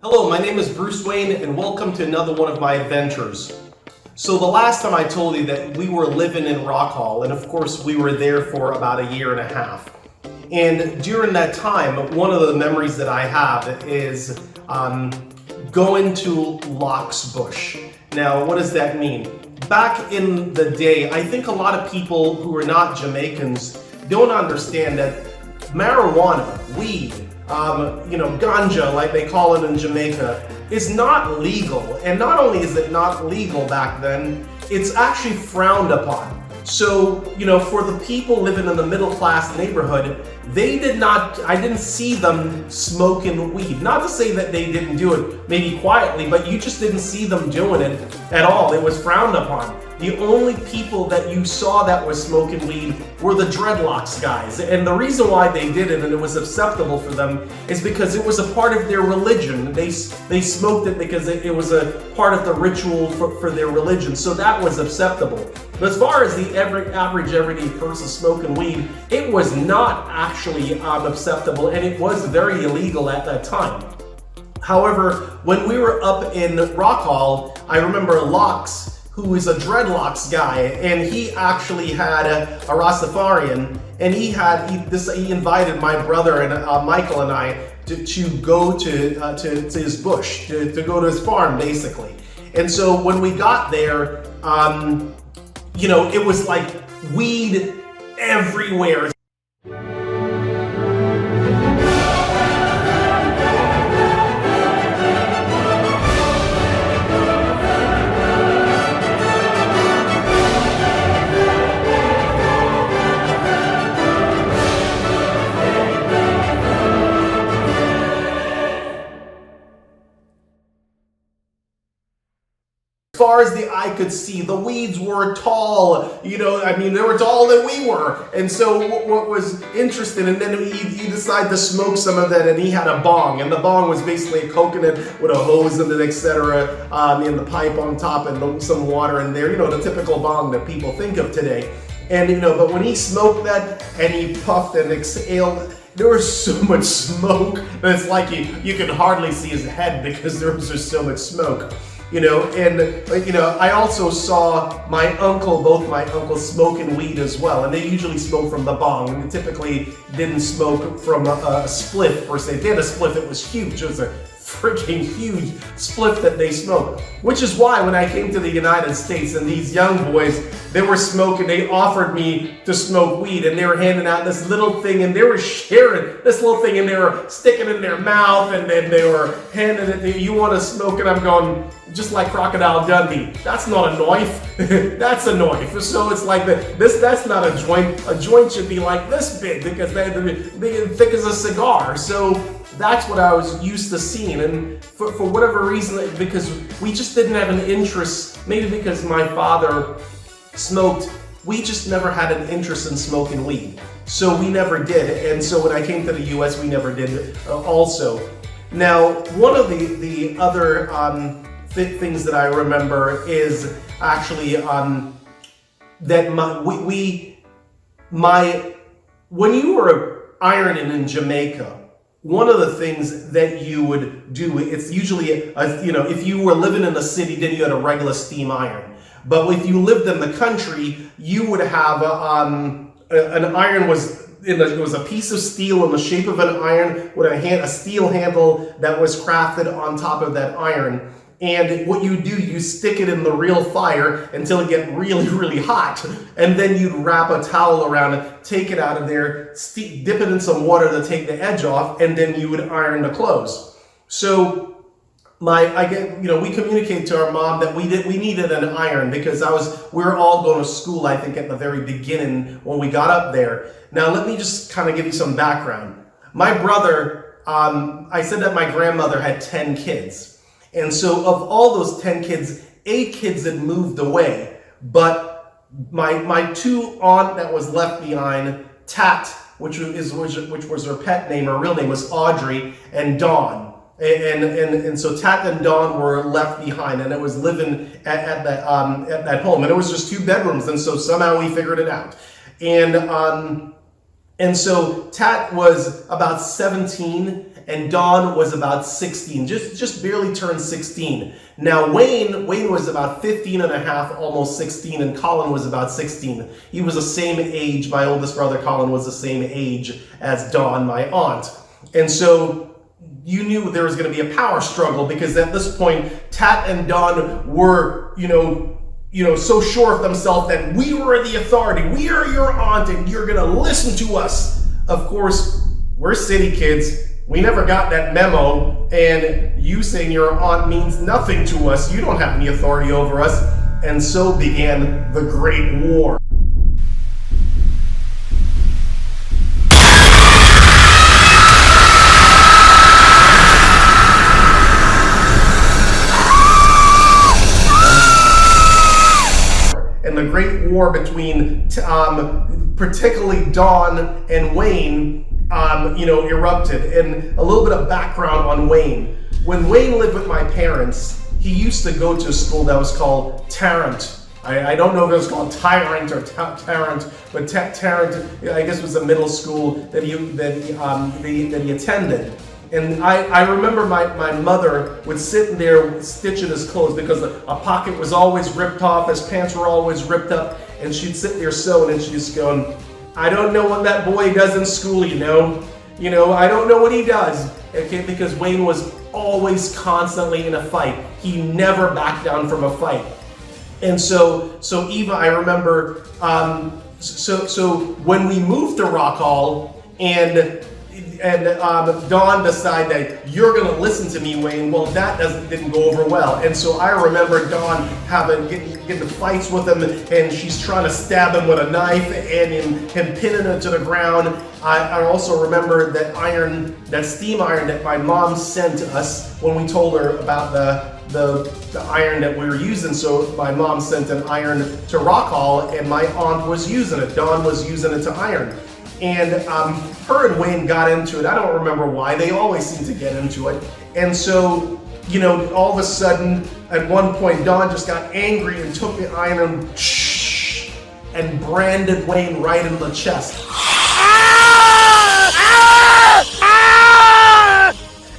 Hello, my name is Bruce Wayne and welcome to another one of my adventures. So the last time I told you that we were living in Rock Hall, and of course we were there for about a year and a half. And during that time, one of the memories that I have is going to Locke's Bush. Now, what does that mean? Back in the day, I think a lot of people who are not Jamaicans don't understand that marijuana, weed, ganja, like they call it in Jamaica, is not legal. And not only is it not legal back then, it's actually frowned upon. So, for the people living in the middle class neighborhood, I didn't see them smoking weed. Not to say that they didn't do it maybe quietly, but you just didn't see them doing it at all. It was frowned upon. The only people that you saw that was smoking weed were the dreadlocks guys. And the reason why they did it and it was acceptable for them is because it was a part of their religion. They smoked it because it was a part of the ritual for their religion. So that was acceptable. But as far as the average everyday person smoking weed, it was not actually acceptable, and it was very illegal at that time. However, when we were up in Rock Hall, I remember Locks, who is a dreadlocks guy, and he actually had a Rastafarian, and he invited my brother and Michael and I to go to his bush, to go to his farm, basically. And so when we got there, it was like weed everywhere. As far as the eye could see, the weeds were tall, they were taller than we were. And so what was interesting, and then he decided to smoke some of that, and he had a bong, and the bong was basically a coconut with a hose in it, etc., and the pipe on top and some water in there, the typical bong that people think of today. And, but when he smoked that and he puffed and exhaled, there was so much smoke that it's like you could hardly see his head because there was just so much smoke. I also saw both my uncles smoking weed as well, and they usually smoke from the bong, and they typically didn't smoke from a spliff per se. If they had a spliff, it was huge. It was a freaking huge spliff that they smoked, which is why when I came to the United States and these young boys, they were smoking, they offered me to smoke weed, and they were handing out this little thing, and they were sharing this little thing, and they were sticking it in their mouth, and then they were handing it to you want to smoke it? I'm going, just like Crocodile Dundee, that's not a knife, that's a knife. So it's like that's not a joint. A joint should be like this big because they're big and thick as a cigar. So that's what I was used to seeing, and for whatever reason, because we just didn't have an interest, maybe because my father smoked, we just never had an interest in smoking weed. So we never did, and so when I came to the US, we never did also. Now, one of the other things that I remember is actually that when you were ironing in Jamaica, one of the things that you would do, it's usually, if you were living in the city, then you had a regular steam iron. But if you lived in the country, you would have an iron it was a piece of steel in the shape of an iron with a steel handle that was crafted on top of that iron. And what you do, you stick it in the real fire until it gets really, really hot. And then you'd wrap a towel around it, take it out of there, dip it in some water to take the edge off, and then you would iron the clothes. So we communicated to our mom that we needed an iron because we were all going to school, I think, at the very beginning when we got up there. Now, let me just kind of give you some background. My brother, I said that my grandmother had 10 kids. And so of all those 10 kids, 8 kids had moved away. But my two aunt that was left behind, Tat, which was her pet name, her real name was Audrey, and Dawn. And so Tat and Dawn were left behind, and it was living at that home. And it was just 2 bedrooms, and so somehow we figured it out. And so Tat was about 17, and Don was about 16, just barely turned 16. Now Wayne was about 15 and a half, almost 16, and Colin was about 16. He was the same age. My oldest brother Colin was the same age as Don, my aunt. And so you knew there was going to be a power struggle, because at this point, Tat and Don were, so sure of themselves that we were the authority. We are your aunt and you're going to listen to us. Of course, we're city kids. We never got that memo, and you saying your aunt means nothing to us. You don't have any authority over us. And so began the Great War. And the Great War between particularly Don and Wayne erupted. And a little bit of background on Wayne. When Wayne lived with my parents, he used to go to a school that was called Tarrant. I don't know if it was called Tyrant or Tarrant, but Tarrant, I guess, was a middle school that he attended. And I remember my mother would sit there stitching his clothes, because a pocket was always ripped off, his pants were always ripped up, and she'd sit there sewing, and she'd just going, I don't know what that boy does in school, I don't know what he does, okay, because Wayne was always constantly in a fight. He never backed down from a fight. And so Eva, I remember, so when we moved to Rock Hall, and Dawn decided that you're going to listen to me, Wayne. Well, that didn't go over well. And so I remember Dawn getting fights with him, and she's trying to stab him with a knife, and him pinning him to the ground. I also remember that steam iron that my mom sent us when we told her about the iron that we were using. So my mom sent an iron to Rock Hall, and my aunt was using it. Dawn was using it to iron. And her and Wayne got into it. I don't remember why. They always seem to get into it. And so, all of a sudden, at one point, Dawn just got angry and took the iron and branded Wayne right in the chest.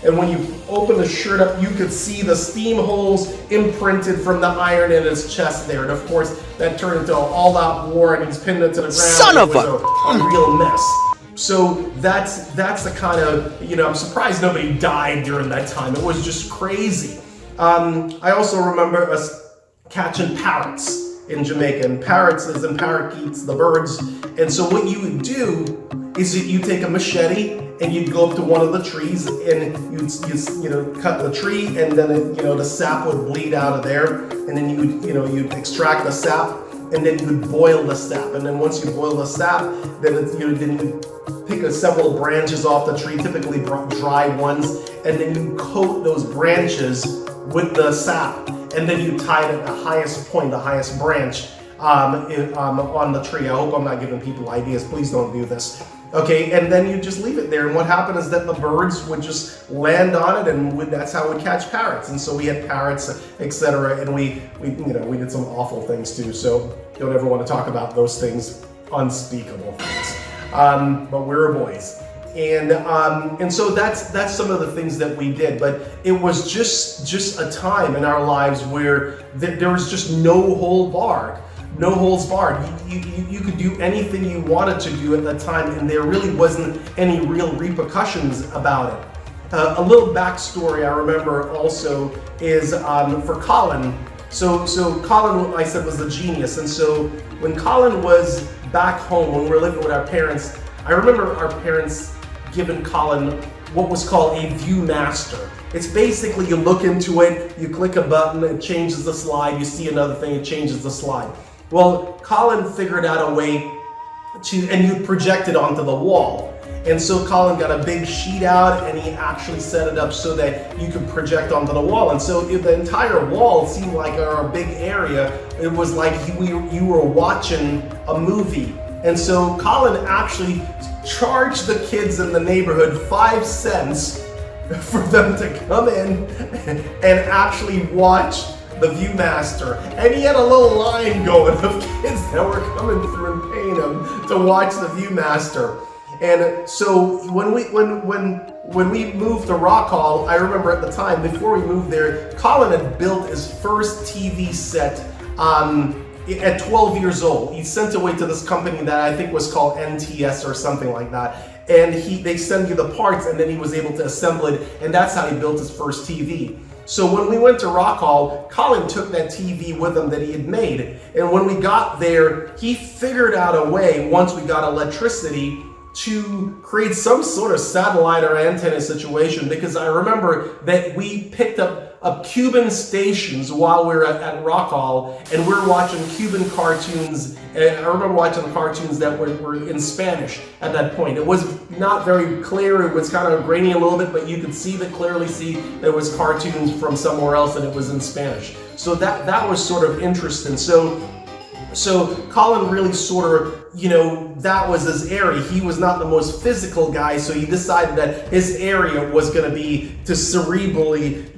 And when you open the shirt up, you could see the steam holes imprinted from the iron in his chest there. And of course, that turned into an all-out war, and he's pinned it to the ground. Son of a real mess. So that's the kind of, I'm surprised nobody died during that time. It was just crazy. I also remember us catching parrots in Jamaica, and parrots is in parakeets, the birds. And so what you would do is that you take a machete and you'd go up to one of the trees, and you'd cut the tree, and then the sap would bleed out of there, and then you'd extract the sap, and then you'd boil the sap, and then once you boil the sap, then you pick several branches off the tree, typically dry ones, and then you coat those branches with the sap, and then you tie it at the highest point, the highest branch on the tree. I hope I'm not giving people ideas. Please don't do this. Okay, and then you just leave it there, and what happened is that the birds would just land on it, and that's how we'd catch parrots. And so we had parrots, etc., and we did some awful things too. So don't ever want to talk about those things, unspeakable things. But we were boys, and so that's some of the things that we did. But it was just a time in our lives where there was just no holds barred. No holds barred. You could do anything you wanted to do at that time, and there really wasn't any real repercussions about it. A little backstory I remember also is for Colin. So Colin, I said, was the genius, and so when Colin was back home, when we were living with our parents, I remember our parents giving Colin what was called a Viewmaster. It's basically, you look into it, you click a button, it changes the slide, you see another thing, it changes the slide. Well, Colin figured out a way and you project it onto the wall. And so Colin got a big sheet out, and he actually set it up so that you could project onto the wall. And so the entire wall seemed like a big area. It was like you were watching a movie. And so Colin actually charged the kids in the neighborhood 5 cents for them to come in and actually watch the Viewmaster. And he had a little line going of kids that were coming through and paying him to watch the Viewmaster. And so when we moved to Rock Hall, I remember at the time, before we moved there, Colin had built his first TV set at 12 years old. He sent it away to this company that I think was called NTS or something like that. And they send you the parts, and then he was able to assemble it, and that's how he built his first TV. So when we went to Rock Hall, Colin took that TV with him that he had made. And when we got there, he figured out a way, once we got electricity, to create some sort of satellite or antenna situation, because I remember that we picked up Cuban stations while we were at Rock Hall, and we were watching Cuban cartoons. And I remember watching the cartoons that were in Spanish at that point. It was not very clear, it was kind of grainy a little bit, but you could clearly see there was cartoons from somewhere else and it was in Spanish. So that was sort of interesting. So Colin really sort of, that was his area. He was not the most physical guy, so he decided that his area was going to be to cerebrally,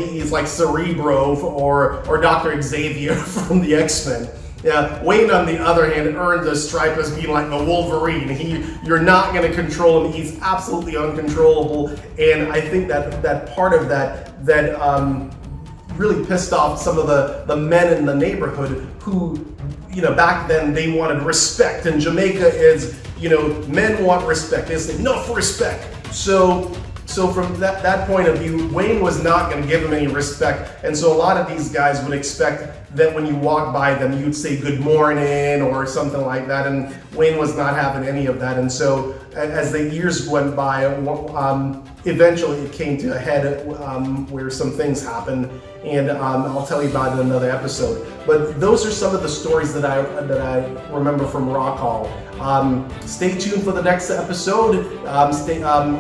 he's like Cerebro or Dr. Xavier from the X-Men. Yeah, Wayne, on the other hand, earned a stripe as being like the Wolverine. You're not going to control him. He's absolutely uncontrollable, and I think that part of that really pissed off some of the men in the neighborhood who, back then they wanted respect. And Jamaica is, men want respect. They say, no for respect. So from that point of view, Wayne was not going to give him any respect. And so a lot of these guys would expect that when you walk by them, you'd say good morning or something like that. And Wayne was not having any of that. And so as the years went by, eventually it came to a head where some things happened. And I'll tell you about it in another episode. But those are some of the stories that I remember from Rock Hall. Stay tuned for the next episode.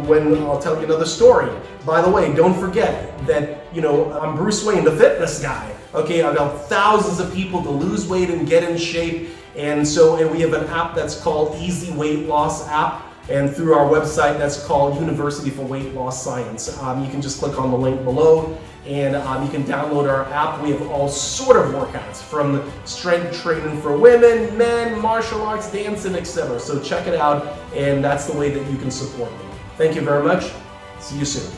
When I'll tell you another story. By the way, don't forget that I'm Bruce Wayne, the fitness guy. Okay, I've helped thousands of people to lose weight and get in shape. And we have an app that's called EZIE Weight Loss app. And through our website, that's called University for Weight Loss Science. You can just click on the link below, and you can download our app. We have all sort of workouts, from strength training for women, men, martial arts, dancing, etc. So check it out, and that's the way that you can support me. Thank you very much. See you soon.